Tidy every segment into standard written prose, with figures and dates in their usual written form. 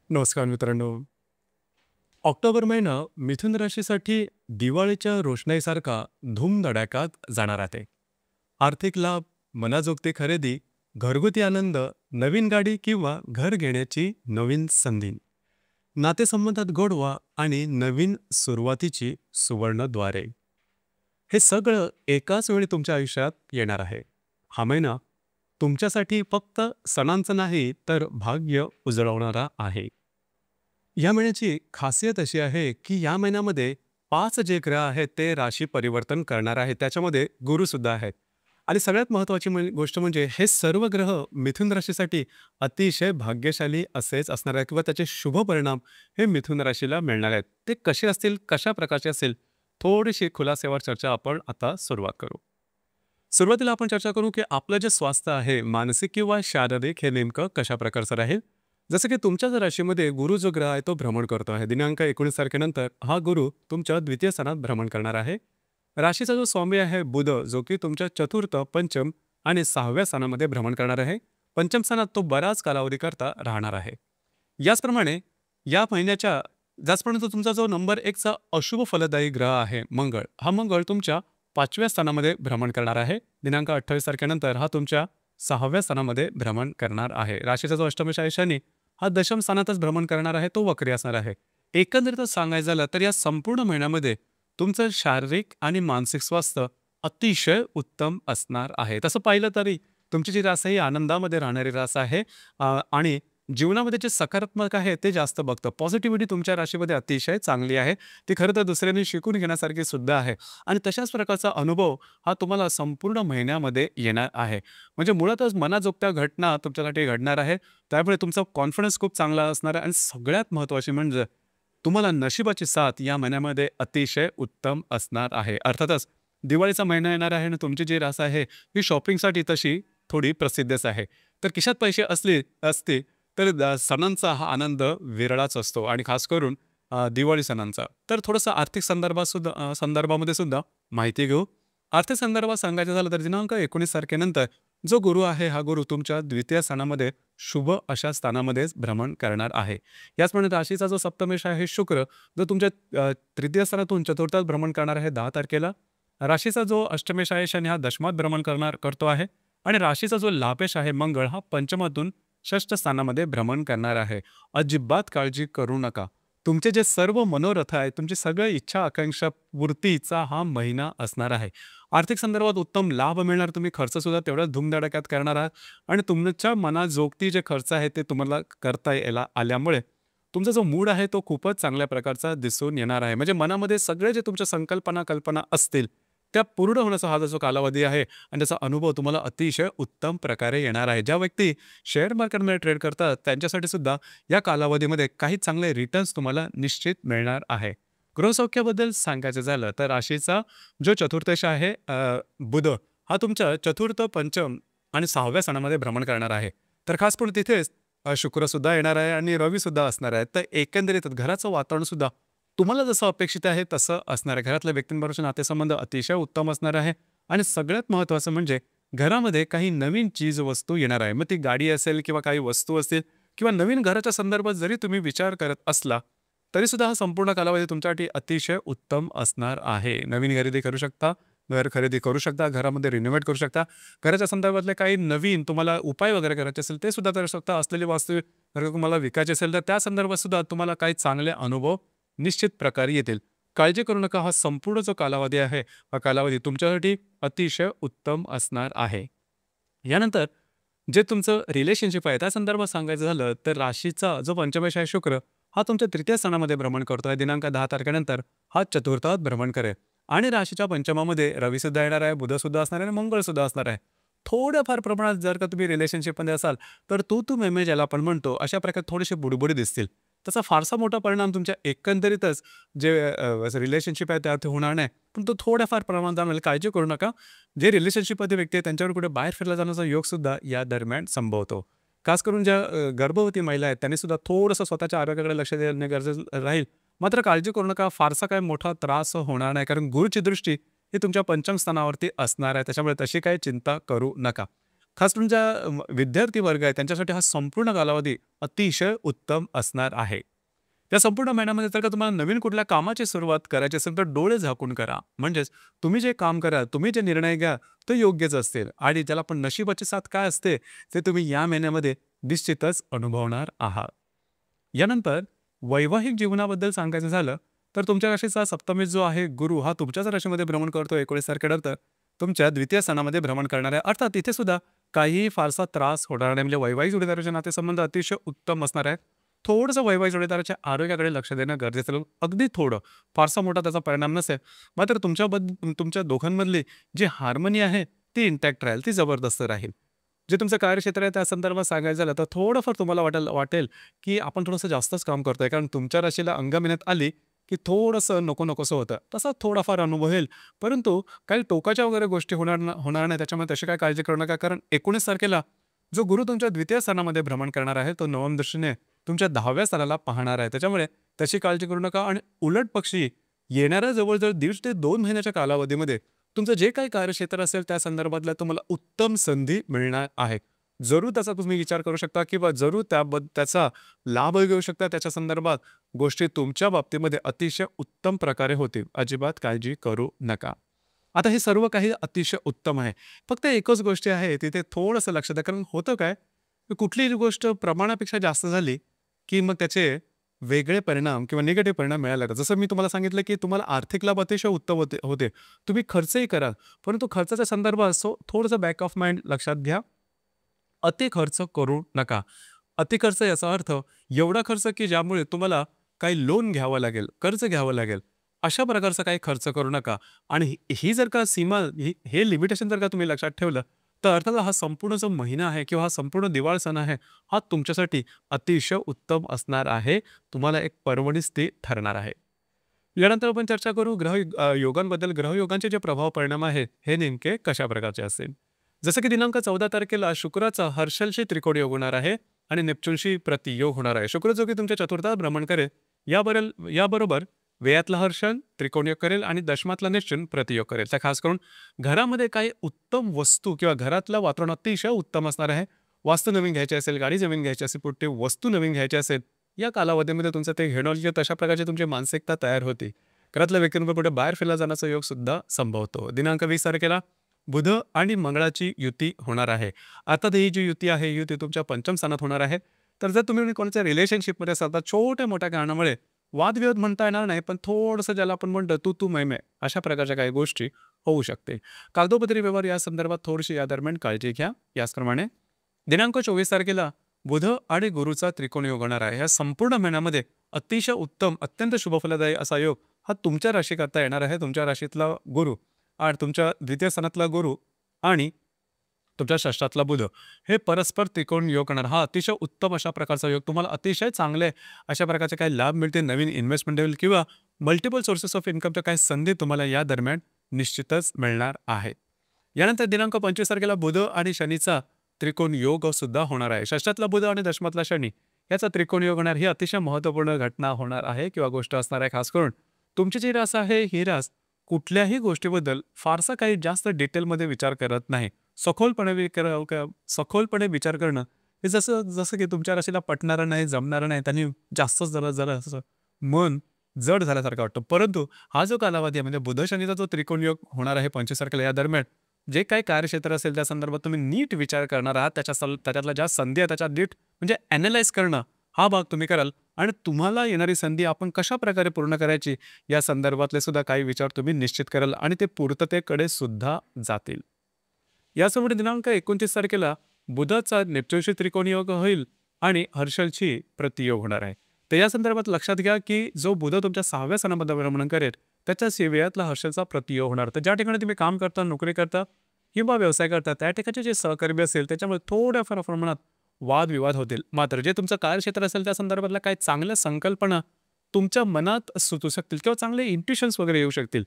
नमस्कार मित्रांनो. ऑक्टोबर महिना मिथुन राशीसाठी दिवाळीच्या रोषणाईसारखा धूमधडाक्यात जाणार आहे. आर्थिक लाभ, मनाजोगती खरेदी, घरगुती आनंद, नवीन गाडी किंवा घर घेण्याची नवीन संधी, नातेसंबंधात गोडवा आणि नवीन सुरुवातीची सुवर्णद्वारे. हे सगळं एकाच वेळी तुमच्या आयुष्यात येणार आहे. हा महिना तुमच्यासाठी फक्त सणांचं नाही तर भाग्य उजळवणारा आहे. या महिन्याची खासियत अशी आहे की या महिन्यामध्ये 5 जे ग्रह आहेत ते राशी परिवर्तन करणार आहेत. त्याच्यामध्ये गुरुसुद्धा आहेत. आणि सगळ्यात महत्त्वाची गोष्ट म्हणजे हे सर्व ग्रह मिथुन राशीसाठी अतिशय भाग्यशाली असेच असणार आहे किंवा त्याचे शुभ परिणाम हे मिथुन राशीला मिळणार आहेत. ते कसे असतील, कशा प्रकारचे असेल, थोडीशी खुलासेवर चर्चा आपण आता सुरुवात करू. सुरुवातीला आपण चर्चा करू की आपलं जे स्वास्थ्य आहे, मानसिक किंवा शारीरिक, हे नेमकं कशा प्रकारचं राहील. जसं की तुमच्या जर राशीमध्ये गुरु जो ग्रह आहे तो भ्रमण करतो आहे. दिनांक 19 तारखेनंतर हा गुरु तुमच्या द्वितीय स्थानात भ्रमण करणार आहे. राशीचा जो स्वामी आहे बुध, जो की तुमच्या चतुर्थ, पंचम आणि 6व्या स्थानामध्ये भ्रमण करणार आहे. पंचम स्थानात तो बराच कालावधीकरता राहणार आहे. याचप्रमाणे या महिन्याच्या ज्याचप्रमाणे तुमचा जो नंबर 1 चा अशुभ फलदायी ग्रह आहे मंगळ, हा मंगळ तुमच्या 5व्या स्थानामध्ये भ्रमण करणार आहे. दिनांक 28 तारखेनंतर हा तुमच्या 6व्या स्थानामध्ये भ्रमण करणार आहे. राशीचा जो अष्टमेश आहे शनी, हा दशम स्थानातच भ्रमण करणार आहे, तो वक्री असणार आहे. एकंदरीतच सांगायचं झालं तर या संपूर्ण महिन्यामध्ये तुमचं शारीरिक आणि मानसिक स्वास्थ्य अतिशय उत्तम असणार आहे. तसं पाहिलं तरी तुमची जी रास आहे ही आनंदामध्ये राहणारी रास आहे. आणि जीवनामध्ये जे सकारात्मक आहे ते जास्त बघतं. पॉझिटिव्हिटी तुमच्या राशीमध्ये अतिशय चांगली आहे. ती खरं तर दुसऱ्यांनी शिकून घेण्यासारखी सुद्धा आहे. आणि तशाच प्रकारचा अनुभव हा तुम्हाला संपूर्ण महिन्यामध्ये येणार आहे. म्हणजे मुळातच मनाजोगत्या घटना तुमच्यासाठी घडणार आहे. त्यामुळे तुमचा कॉन्फिडन्स खूप चांगला असणार आहे आणि सगळ्यात महत्त्वाचे म्हणजे तुम्हाला नशिबाची साथ या महिन्यामध्ये अतिशय उत्तम असणार आहे. अर्थातच दिवाळीचा महिना येणार आहे आणि तुमची जी रास आहे ही शॉपिंगसाठी तशी थोडी प्रसिद्धच आहे. तर खिशात पैसे असते तर सणांचा हा आनंद वेगळाच असतो आणि खास करून दिवाळी सणांचा. तर थोडंसं आर्थिक संदर्भामध्ये सुद्धा माहिती घेऊ. आर्थिक संदर्भात सांगायचं झालं तर दिनांक 19 तारखेनंतर जो गुरु आहे हा गुरु तुमच्या द्वितीय स्थानामध्ये शुभ अशा स्थानामध्येच भ्रमण करणार आहे. याचप्रमाणे राशीचा जो सप्तमेश आहे शुक्र, जो तुमच्या तृतीय स्थानातून चतुर्थात भ्रमण करणार आहे 10 तारखेला. राशीचा जो अष्टमेश आहे शनी, हा दशमात भ्रमण करतो आहे. आणि राशीचा जो लाभेश आहे मंगळ, हा पंचमातून षष्ठ स्थानामध्ये भ्रमण करणार आहे. अजिबात काळजी करू नका. तुमचे जे सर्व मनोरथ आहेत, तुमची सगळ्या इच्छा आकांक्षा पूर्तीचा हा महिना असणार आहे. आर्थिक संदर्भात उत्तम लाभ मिळणार. तुम्ही खर्चसुद्धा तेवढ्याच धूमधडाक्यात करणार आहात आणि तुमच्या मनाजोगती जे खर्च आहे ते तुम्हाला करता आल्यामुळे तुमचा जो मूड आहे तो खूपच चांगल्या प्रकारचा दिसून येणार आहे. म्हणजे मनामध्ये सगळे जे तुमच्या कल्पना असतील त्या पूर्ण होण्याचा हा जो कालावधी आहे आणि त्याचा अनुभव तुम्हाला अतिशय उत्तम प्रकारे येणार आहे. ज्या व्यक्ती शेअर मार्केटमध्ये ट्रेड करतात त्यांच्यासाठी सुद्धा या कालावधीमध्ये काही चांगले रिटर्न्स तुम्हाला निश्चित मिळणार आहे. गृहसौख्याबद्दल सांगायचं झालं तर राशीचा जो चतुर्थश आहे बुध, हा तुमच्या चतुर्थ, पंचम आणि 6व्या स्थानामध्ये भ्रमण करणार आहे. तर खास करून तिथेच शुक्र सुद्धा येणार आहे आणि रवी सुद्धा असणार आहे. तर एकंदरीत घराचं वातावरण सुद्धा तुम्हाला जसं अपेक्षित आहे तसं असणार आहे. घरातल्या व्यक्तींबरोबरचे नातेसंबंध अतिशय उत्तम असणार आहे. आणि सगळ्यात महत्त्वाचं म्हणजे घरामध्ये काही नवीन चीजवस्तू येणार आहे. मग ती गाडी असेल किंवा काही वस्तू असतील किंवा नवीन घराच्या संदर्भात जरी तुम्ही विचार करत असला तरी सुद्धा हा संपूर्ण कालावधी तुमच्यासाठी अतिशय उत्तम असणार आहे. नवीन खरेदी करू शकता, घर खरेदी करू शकता, घरामध्ये रिनोव्हेट करू शकता. घराच्या संदर्भातले काही नवीन तुम्हाला उपाय वगैरे करायचे असेल ते सुद्धा करू शकता. असलेली वास्तू जर तुम्हाला विकायची असेल तर त्या संदर्भात सुद्धा तुम्हाला काही चांगले अनुभव निश्चित प्रकारे येतील. काळजी करू नका. हा संपूर्ण जो कालावधी आहे हा कालावधी तुमच्यासाठी अतिशय उत्तम असणार आहे. यानंतर जे तुमचं रिलेशनशिप आहे त्या संदर्भात सांगायचं झालं तर राशीचा जो पंचमेश आहे शुक्र, हा तुमच्या तृतीय स्थानामध्ये भ्रमण करतो आहे. दिनांक 10 तारखेनंतर हा चतुर्थात भ्रमण करेल. आणि राशीच्या पंचमामध्ये रवी सुद्धा येणार आहे, बुध सुद्धा असणार आहे आणि मंगळ सुद्धा असणार आहे. थोड्याफार प्रमाणात जर का तुम्ही रिलेशनशिपमध्ये असाल तर तू मेमे ज्याला आपण म्हणतो अशा प्रकारे थोडेसे बुडबुडी दिसतील. त्याचा फारसा मोठा परिणाम तुमच्या एकंदरीतच जे रिलेशनशिप आहे त्यात होणार नाही. पण तो थोड्याफार प्रमाणात जाणवेल. काळजी करू नका. जे रिलेशनशिपमध्ये व्यक्ती आहे त्यांच्यावर कुठे बाहेर फिरला जाण्याचा योग सुद्धा या दरम्यान संभवतो. खास करून ज्या गर्भवती महिला आहेत त्यांनी सुद्धा थोडंसं स्वतःच्या आरोग्याकडे लक्ष देणे गरजेचं राहील. मात्र काळजी करू नका. फारसा काही मोठा त्रास होणार नाही कारण गुरुची दृष्टी ही तुमच्या पंचम स्थानावरती असणार आहे. त्याच्यामुळे तशी काही चिंता करू नका. खास करून ज्या विद्यार्थी वर्ग आहे त्यांच्यासाठी हा संपूर्ण कालावधी अतिशय उत्तम असणार आहे. या संपूर्ण महिन्यामध्ये जर का तुम्हाला नवीन कुठल्या कामाची सुरुवात करायची असेल तर डोळे झाकून करा. म्हणजेच तुम्ही जे काम करा, तुम्ही जे निर्णय घ्या, ते योग्यच असतील आणि त्याला पण नशिबाची साथ काय असते, ते तुम्ही या महिन्यामध्ये निश्चितच अनुभवणार आहात. यानंतर वैवाहिक जीवनाबद्दल सांगायचं झालं, तर तुमच्या राशीचा सप्तमी जो आहे गुरु हा तुमच्याच राशीमध्ये भ्रमण करतो 19 तारखेनंतर. तुमच्या द्वितीय स्थानामध्ये भ्रमण करणार आहे. अर्थात इथे सुद्धा काहीही फारसा त्रास होणार नाही. म्हणजे वैवाहिक जोडीदाराचे नातेसंबंध अतिशय उत्तम असणार आहेत. थोडंसं वैवाहिक जोडीदाराच्या आरोग्याकडे लक्ष देणं गरजेचं आहे. अगदी थोडं, फारसा मोठा त्याचा परिणाम नसेल. मात्र तुमच्या दोघांमधली जी हार्मनी आहे ती इंटॅक्ट राहील, ती जबरदस्त राहील. जे तुमचं कार्यक्षेत्र आहे त्या संदर्भात सांगायचं झालं तर थोडंफार तुम्हाला वाटेल की आपण थोडंसं जास्तच काम करतोय, कारण तुमच्या राशीला अंगमेहनत आली की थोडंसं नको नकोसं होतं. तसा थोडाफार अनुभव येईल, परंतु काही टोकाच्या वगैरे गोष्टी होणार नाही. त्याच्यामुळे तशी काय काळजी करू नका, कारण 19 तारखेला जो गुरु तुमच्या द्वितीय स्थानामध्ये भ्रमण करणार आहे तो नवम दृष्टीने तुमच्या 10व्या स्थानाला पाहणार आहे. त्याच्यामुळे त्याची काळजी करू नका आणि उलट पक्षी येणाऱ्या जवळजवळ 1.5 ते 2 महिन्याच्या कालावधीमध्ये तुमचं जे काही कार्यक्षेत्र असेल त्या संदर्भातल्या तुम्हाला उत्तम संधी मिळणार आहे. जरूर त्याचा तुम्ही विचार करू शकता किंवा जरूर त्याचा लाभ घेऊ शकता. त्याच्या संदर्भात गोष्टी तुमच्या बाबतीमध्ये अतिशय उत्तम प्रकारे होतील. अजिबात काळजी करू नका. आता हे सर्व काही अतिशय उत्तम आहे. फक्त एकच गोष्ट आहे तिथे थोडंसं लक्ष द्या. कारण होतं काय, की कुठलीही गोष्ट प्रमाणापेक्षा जास्त झाली, की मग त्याचे वेगळे परिणाम किंवा निगेटिव्ह परिणाम मिळायला लागतात. जसं मी तुम्हाला सांगितलं, की तुम्हाला आर्थिक लाभ अतिशय उत्तम होते. तुम्ही खर्चही कराल, परंतु खर्चाच्या संदर्भात थोडंसं बॅक ऑफ माइंड लक्षात घ्या. अति खर्च करू नका. अति खर्च याचा अर्थ एवढा खर्च की ज्यामुळे तुम्हाला काही लोन घ्यावं लागेल, कर्ज घ्यावं लागेल. अशा प्रकारचा काही खर्च करू नका. आणि ही जर का सीमा हे लिमिटेशन जर का तुम्ही लक्षात ठेवलं, तर अर्थात हा संपूर्ण जो महिना आहे किंवा हा संपूर्ण दिवाळ सण आहे, हा तुमच्यासाठी अतिशय उत्तम असणार आहे. तुम्हाला एक पर्वणीच ते ठरणार आहे. यानंतर आपण चर्चा करू योगांबद्दल. ग्रहयोगांचे जे प्रभाव परिणाम आहेत, हे नेमके कशा प्रकारचे असेल. जसं की दिनांक 14 तारखेला शुक्राचा हर्षलशी त्रिकोण योग होणार आहे आणि नेपच्यूनशी प्रतियोग होणार आहे. शुक्र जो की तुमच्या चतुर्थात भ्रमण करेल, याबरोबर व्ययातला हर्षल त्रिकोण योग करेल आणि दशमातला नेपच्यून प्रतियोग करेल. तर खास करून घरामध्ये काही उत्तम वस्तू किंवा घरातलं वातावरण अतिशय उत्तम असणार आहे. वास्तू नवीन घ्यायची असेल, गाडी नवीन घ्यायची असेल, कुठे वस्तू नवीन घ्यायची असेल, या कालावधीमध्ये तुमचं ते घेणं तशा प्रकारची तुमची मानसिकता तयार होते. घरातल्या व्यक्तींवर कुठे बाहेर फिरला जाण्याचा योग सुद्धा संभवतो. दिनांक 20 तारखेला बुध आणि मंगळाची युती होणार आहे. आता ही जी युती आहे, ही युती तुमच्या पंचम स्थानात होणार आहे. तर जर तुम्ही कोणाच्या रिलेशनशिपमध्ये असाल तर छोट्या मोठ्या कारणामुळे वादविवाद म्हणता येणार नाही, पण थोडंसं ज्याला आपण म्हणतो तू मै अशा प्रकारच्या काही गोष्टी होऊ शकते. कागदोपत्री व्यवहार या संदर्भात थोडीशी या दरम्यान काळजी घ्या. याचप्रमाणे दिनांक 24 तारखेला बुध आणि गुरुचा त्रिकोण योग होणार आहे. या संपूर्ण महिन्यामध्ये अतिशय उत्तम, अत्यंत शुभफलदायी असा योग हा तुमच्या राशीकरता येणार आहे. तुमच्या राशीतला गुरु आणि तुमच्या द्वितीय स्थानातला गुरु आणि तुमच्या षष्ठातला बुध हे परस्पर त्रिकोण योग करणार. हा अतिशय उत्तम अशा प्रकारचा योग तुम्हाला अतिशय चांगले अशा प्रकारचे काही लाभ मिळतील. नवीन इन्व्हेस्टमेंट होईल किंवा मल्टिपल सोर्सेस ऑफ इन्कमच्या काही संधी तुम्हाला या दरम्यान निश्चितच मिळणार आहेत. यानंतर दिनांक 25 तारखेला बुध आणि शनीचा त्रिकोण योग सुद्धा होणार आहे. षष्ठातला बुध आणि दशमातला शनी याचा त्रिकोण योग होणार ही अतिशय महत्त्वपूर्ण घटना होणार आहे किंवा गोष्ट असणार आहे. खास करून तुमची जी रास आहे ही रास कुठल्याही गोष्टीबद्दल फारसा काही जास्त डिटेलमध्ये विचार करत नाही. सखोलपणे विचार करणं हे जसं की तुमच्या राशीला पटणारं नाही, जमणारं नाही, त्यांनी जास्तच जरा असं मन जड झाल्यासारखं वाटतं. परंतु हा जो कालावधी आहे म्हणजे बुध शनीचा जो त्रिकोण योग होणार आहे 25 तारखेला, या दरम्यान जे काही कार्यक्षेत्र असेल त्या संदर्भात तुम्ही नीट विचार करणार आहात. त्याच्यातल्या ज्या संधी आहेत त्याच्या नीट म्हणजे ॲनालाइज करणं हा भाग तुम्ही कराल आणि तुम्हाला येणारी संधी आपण कशा प्रकारे पूर्ण करायची या संदर्भातले सुद्धा काही विचार तुम्ही निश्चित कराल आणि ते पूर्ततेकडे सुद्धा जातील. यासमोर दिनांक 29 तारखेला बुधाचा नेपच्यूनशी त्रिकोणी योग होईल आणि हर्षलची प्रतियोग होणार आहे. तर या संदर्भात लक्षात घ्या की जो बुध तुमच्या 6व्या स्थानामध्ये भ्रमण करेल त्याच्या सेवेयातला हर्षलचा प्रतियोग होणार. तर ज्या ठिकाणी तुम्ही काम करता, नोकरी करता किंवा व्यवसाय करता त्या ठिकाणचे जे सहकर्मी असेल त्याच्यामुळे थोड्याफार प्रमाणात वादविवाद होतील. मात्र जे तुमचं कार्यक्षेत्र असेल त्या संदर्भातल्या काही चांगल्या संकल्पना तुमच्या मनात सुचू शकतील किंवा चांगले इंट्युशन्स वगैरे येऊ शकतील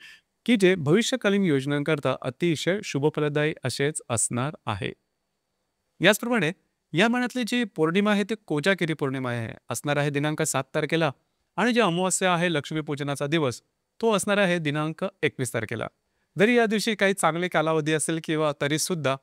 की जे भविष्यकालीन योजनांकरता अतिशय शुभफलदायी असेच असणार आहे. याचप्रमाणे या महिन्यातली जी पौर्णिमा आहे ती कोजागिरी पौर्णिमा असणार आहे दिनांक 7 तारखेला आणि जी अमावस्या आहे लक्ष्मीपूजनाचा दिवस तो असणार आहे दिनांक 21 तारखेला. जरी या दिवशी काही चांगले कालावधी असेल किंवा तरी सुद्धा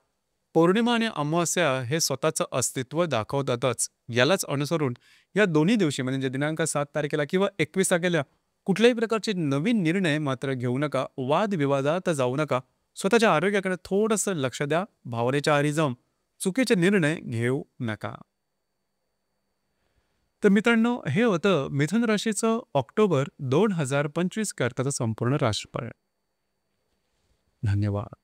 पौर्णिमा आणि अमावस्या हे स्वतःचं अस्तित्व दाखवतातच. यालाच अनुसरून या दोन्ही दिवशी म्हणजे दिनांक 7 तारखेला किंवा 21 तारखेला कुठल्याही प्रकारचे नवीन निर्णय मात्र घेऊ नका. वादविवादात जाऊ नका. स्वतःच्या आरोग्याकडे थोडंसं लक्ष द्या. भावनेच्या आहारी जाऊन चुकीचे निर्णय घेऊ नका. तर मित्रांनो, हे होतं मिथुन राशीचं ऑक्टोबर 2025 करताचं संपूर्ण राशीफळ. धन्यवाद.